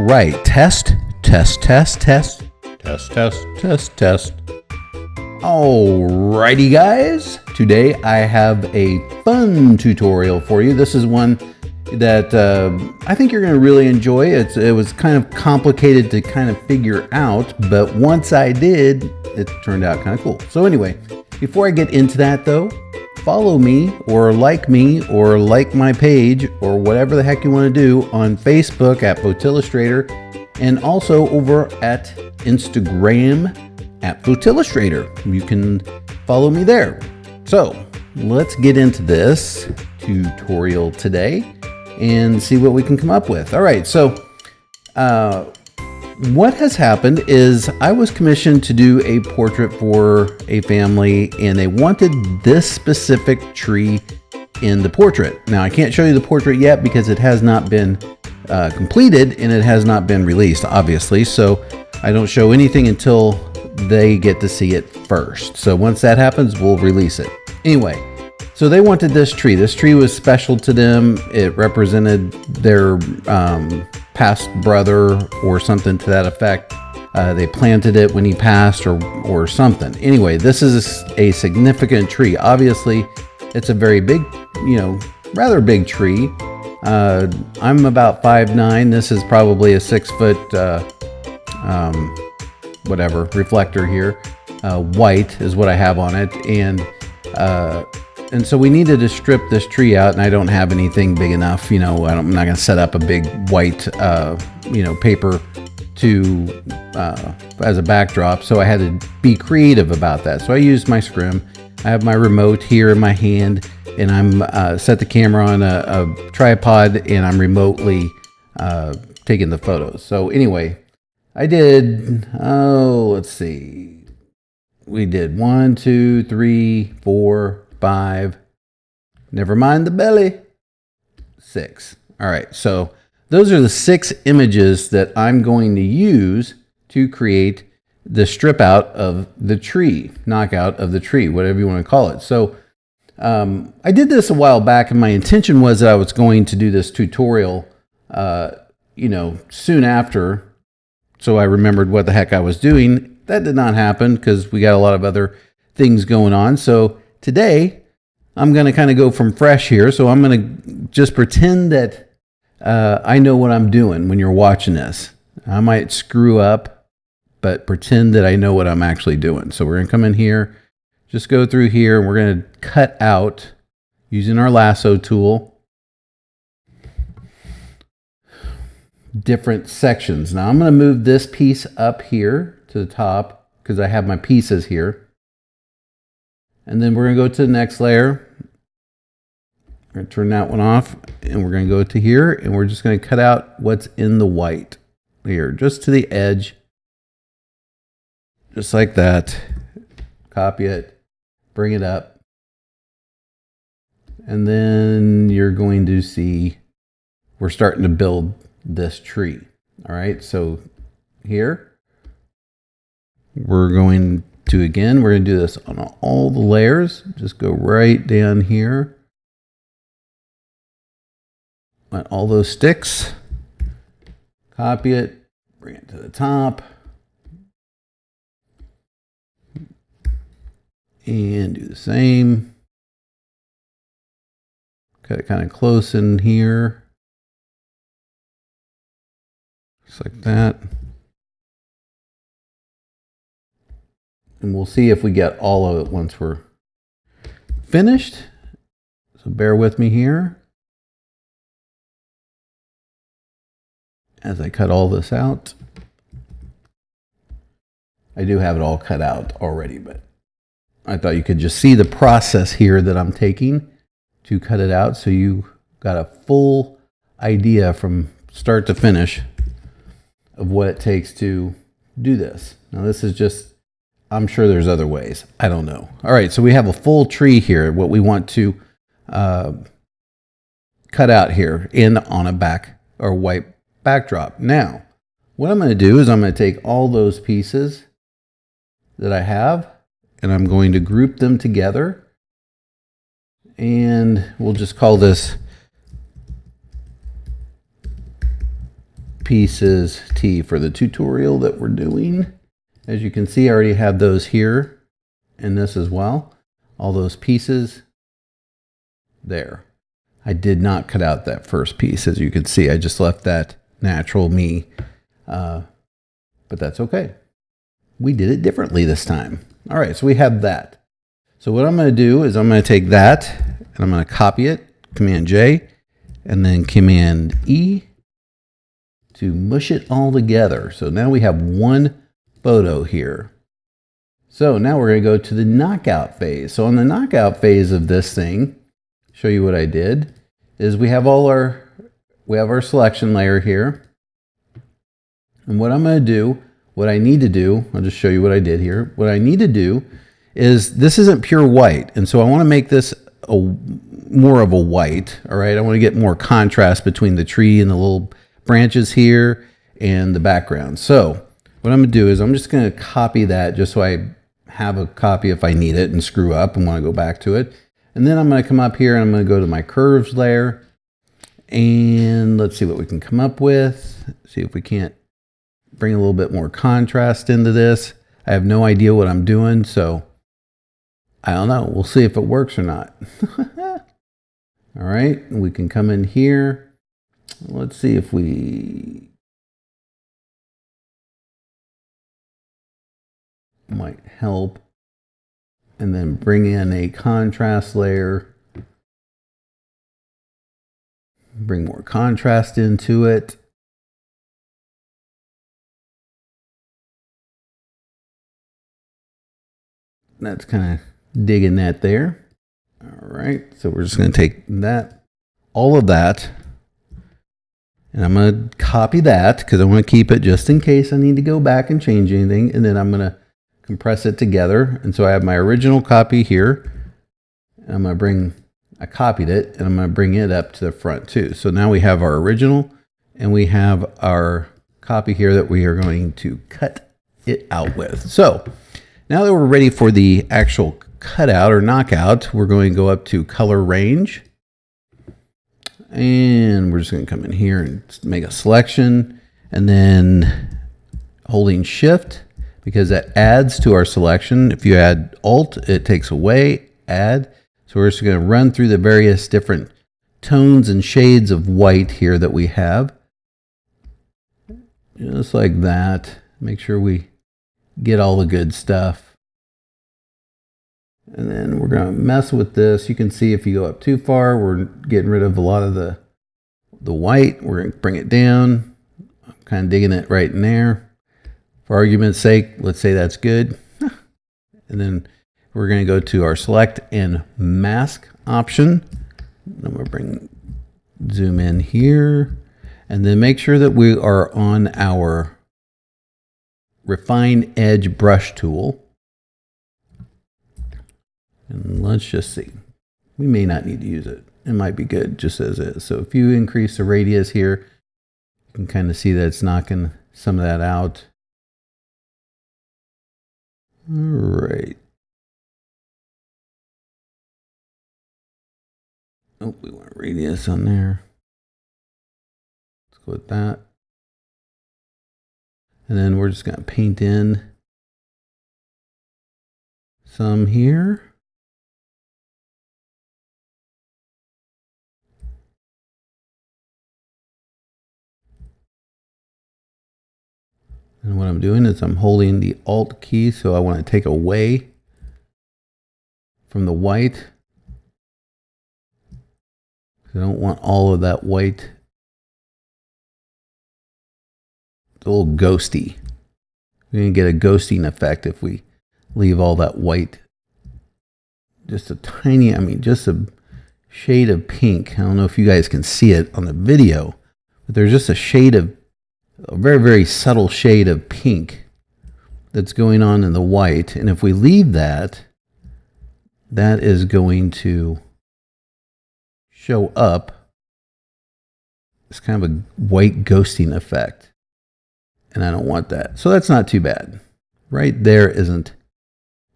right, test. Alrighty guys, today I have a fun tutorial for you. This is one that I think you're going to really enjoy. It was kind of complicated to kind of figure out, but once I did, it turned out kind of cool. So anyway, before I get into that though, follow me or like my page or whatever the heck you want to do on Facebook at Illustrator, and also over at Instagram at Illustrator. You can follow me there. So let's get into this tutorial today and see what we can come up with. All right, so what has happened is I was commissioned to do a portrait for a family, and they wanted this specific tree in the portrait. Now I can't show you the portrait yet because it has not been completed and it has not been released, obviously, so I don't show anything until they get to see it first. So once that happens, we'll release it. Anyway, so they wanted this tree. This tree was special to them. It represented their past brother or something to that effect. They planted it when he passed or something. Anyway, this is a significant tree. Obviously, it's a very big, rather big tree. I'm about 5'9". This is probably a 6 foot, whatever, reflector here. White is what I have on it. And so we needed to strip this tree out, and I don't have anything big enough. I'm not going to set up a big white, paper to as a backdrop. So I had to be creative about that. So I used my scrim. I have my remote here in my hand, and I'm set the camera on a tripod, and I'm remotely taking the photos. So anyway, I did, let's see. We did 1, 2, 3, 4, 5, never mind the belly, 6. All right, so those are the 6 images that I'm going to use to create the strip out of the tree, knockout of the tree, whatever you want to call it. So I did this a while back, and my intention was that I was going to do this tutorial, soon after, so I remembered what the heck I was doing. That did not happen because we got a lot of other things going on. So today, I'm going to kind of go from fresh here. So I'm going to just pretend that I know what I'm doing when you're watching this. I might screw up, but pretend that I know what I'm actually doing. So we're going to come in here, just go through here, and we're going to cut out using our lasso tool different sections. Now I'm going to move this piece up here to the top because I have my pieces here. And then we're going to go to the next layer. We're going to turn that one off, and we're going to go to here, and we're just going to cut out what's in the white here, just to the edge, just like that. Copy it, bring it up, and then you're going to see we're starting to build this tree. All right, so here we're going to do this on all the layers. Just go right down here on all those sticks, copy it, bring it to the top, and do the same. Cut it kind of close in here, just like that. And we'll see if we get all of it once we're finished. So bear with me here as I cut all this out. I do have it all cut out already, but I thought you could just see the process here that I'm taking to cut it out, so you got a full idea from start to finish of what it takes to do this. Now this is just, I'm sure there's other ways. I don't know. All right, so we have a full tree here, what we want to cut out here on a white backdrop. Now, what I'm going to do is I'm going to take all those pieces that I have, and I'm going to group them together, and we'll just call this pieces T for the tutorial that we're doing. As you can see, I already have those here and this as well. All those pieces there. I did not cut out that first piece, as you can see. I just left that natural me, but that's okay. We did it differently this time. All right, so we have that. So what I'm going to do is I'm going to take that and I'm going to copy it, Command J, and then Command E to mush it all together. So now we have one photo here. So now we're going to go to the knockout phase. So on the knockout phase of this thing, show you what I did, is we have our selection layer here. And what I'm going to do, what I need to do, I'll just show you what I did here. What I need to do is, this isn't pure white. And so I want to make this more of a white. All right. I want to get more contrast between the tree and the little branches here and the background. So what I'm going to do is I'm just going to copy that just so I have a copy if I need it and screw up and want to go back to it. And then I'm going to come up here and I'm going to go to my curves layer and let's see what we can come up with. See if we can't bring a little bit more contrast into this. I have no idea what I'm doing, so I don't know. We'll see if it works or not. All right, we can come in here. Let's see if we might help. And then bring in a contrast layer. Bring more contrast into it. That's kind of digging that there. All right, so we're just going to take that, all of that, and I'm going to copy that because I want to keep it just in case I need to go back and change anything. And then I'm going to compress it together. And so I have my original copy here. And I'm going to I copied it and I'm going to bring it up to the front too. So now we have our original and we have our copy here that we are going to cut it out with. So now that we're ready for the actual cutout or knockout, we're going to go up to color range. And we're just going to come in here and make a selection and then holding shift, because that adds to our selection. If you add Alt, it takes away, add. So we're just going to run through the various different tones and shades of white here that we have. Just like that. Make sure we get all the good stuff. And then we're going to mess with this. You can see if you go up too far, we're getting rid of a lot of the white. We're going to bring it down. I'm kind of digging it right in there. For argument's sake, let's say that's good. And then we're going to go to our select and mask option. I'm going to zoom in here and then make sure that we are on our refine edge brush tool. And let's just see. We may not need to use it. It might be good just as is. So if you increase the radius here, you can kind of see that it's knocking some of that out. All right. Oh, we want radius on there. Let's go with that. And then we're just going to paint in some here. And what I'm doing is I'm holding the Alt key, so I want to take away from the white. I don't want all of that white. It's a little ghosty. We're going to get a ghosting effect if we leave all that white. Just a tiny, just a shade of pink. I don't know if you guys can see it on the video, but there's just a shade of, a very, very subtle shade of pink that's going on in the white. And if we leave that, that is going to show up as kind of a white ghosting effect. And I don't want that. So that's not too bad. Right there isn't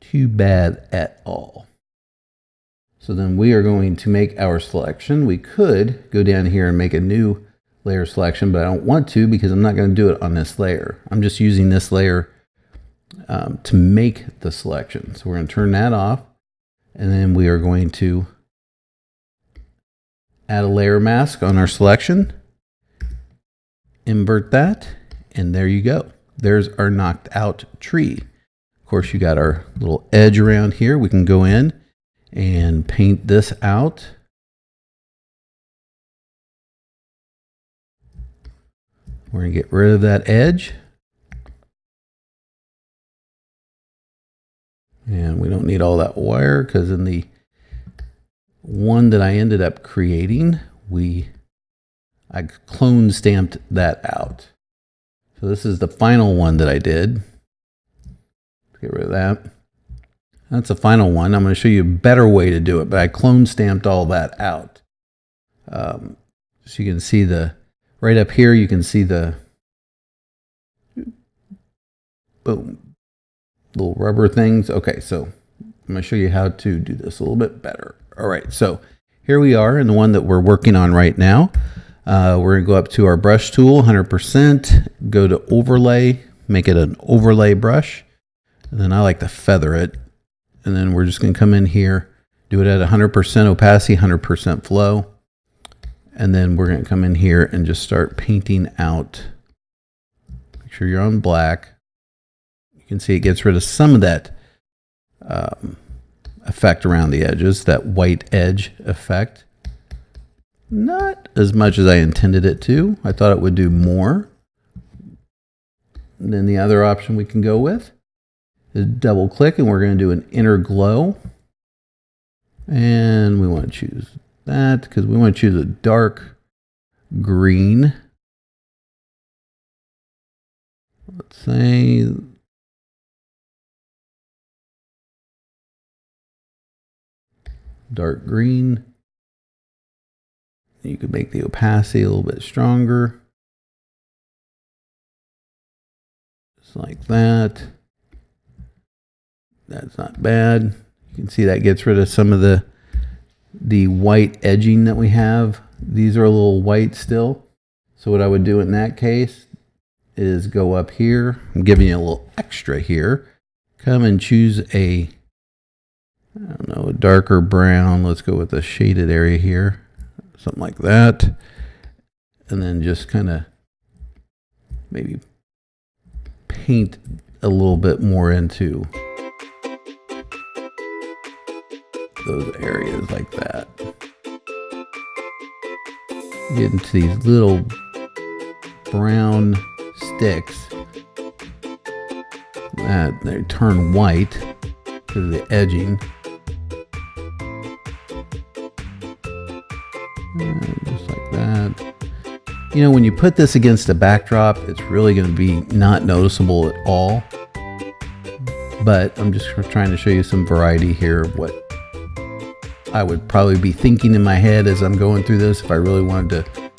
too bad at all. So then we are going to make our selection. We could go down here and make a new layer selection, but I don't want to because I'm not going to do it on this layer. I'm just using this layer to make the selection. So we're going to turn that off, and then we are going to add a layer mask on our selection, invert that, and there you go. There's our knocked out tree. Of course, you got our little edge around here. We can go in and paint this out. We're going to get rid of that edge. And we don't need all that wire because in the one that I ended up creating, I clone stamped that out. So this is the final one that I did. Get rid of that. That's the final one. I'm going to show you a better way to do it, but I clone stamped all that out. So you can see right up here, you can see the boom, little rubber things. Okay, so I'm going to show you how to do this a little bit better. All right, so here we are in the one that we're working on right now. We're going to go up to our brush tool, 100%, go to overlay, make it an overlay brush. And then I like to feather it. And then we're just going to come in here, do it at 100% opacity, 100% flow. And then we're going to come in here and just start painting out. Make sure you're on black. You can see it gets rid of some of that effect around the edges, that white edge effect. Not as much as I intended it to. I thought it would do more. And then the other option we can go with is double click, and we're going to do an inner glow. And we want to choose that because we want to choose a dark green. Let's say dark green. You could make the opacity a little bit stronger. Just like that. That's not bad. You can see that gets rid of some of the white edging that we have. These are a little white still. So what I would do in that case is go up here. I'm giving you a little extra here. Come and choose I don't know, a darker brown. Let's go with a shaded area here. Something like that. And then just kind of maybe paint a little bit more into those areas like that. Get into these little brown sticks that they turn white because of the edging. Just like that. You know, when you put this against a backdrop, it's really going to be not noticeable at all. But I'm just trying to show you some variety here of what I would probably be thinking in my head as I'm going through this if I really wanted to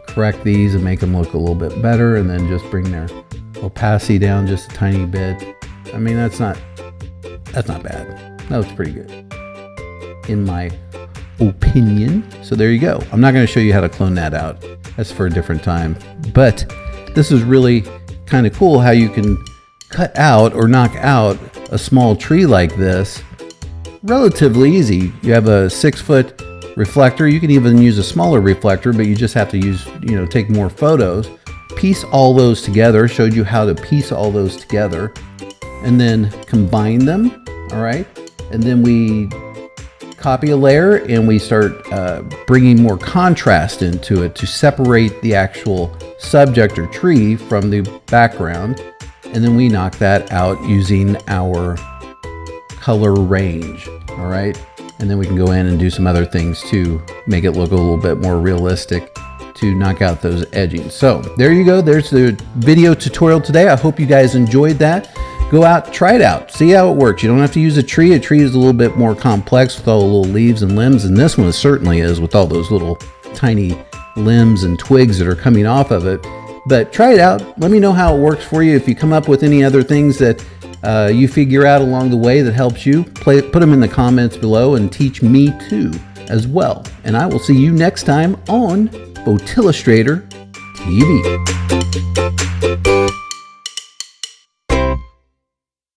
correct these and make them look a little bit better, and then just bring their opacity down just a tiny bit. I mean, that's not bad. That was pretty good in my opinion. So there you go. I'm not going to show you how to clone that out. That's for a different time. But this is really kind of cool how you can cut out or knock out a small tree like this relatively easy. You have a 6-foot reflector. You can even use a smaller reflector, but you just have to use, take more photos. Piece all those together. Showed you how to piece all those together and then combine them. All right. And then we copy a layer and we start bringing more contrast into it to separate the actual subject or tree from the background. And then we knock that out using our color range. All right. And then we can go in and do some other things to make it look a little bit more realistic to knock out those edgings. So there you go. There's the video tutorial today. I hope you guys enjoyed that. Go out, try it out, see how it works. You don't have to use a tree. A tree is a little bit more complex with all the little leaves and limbs, and this one certainly is with all those little tiny limbs and twigs that are coming off of it. But try it out. Let me know how it works for you. If you come up with any other things that you figure out along the way that helps you, put them in the comments below and teach me too as well. And I will see you next time on Botillustrator TV.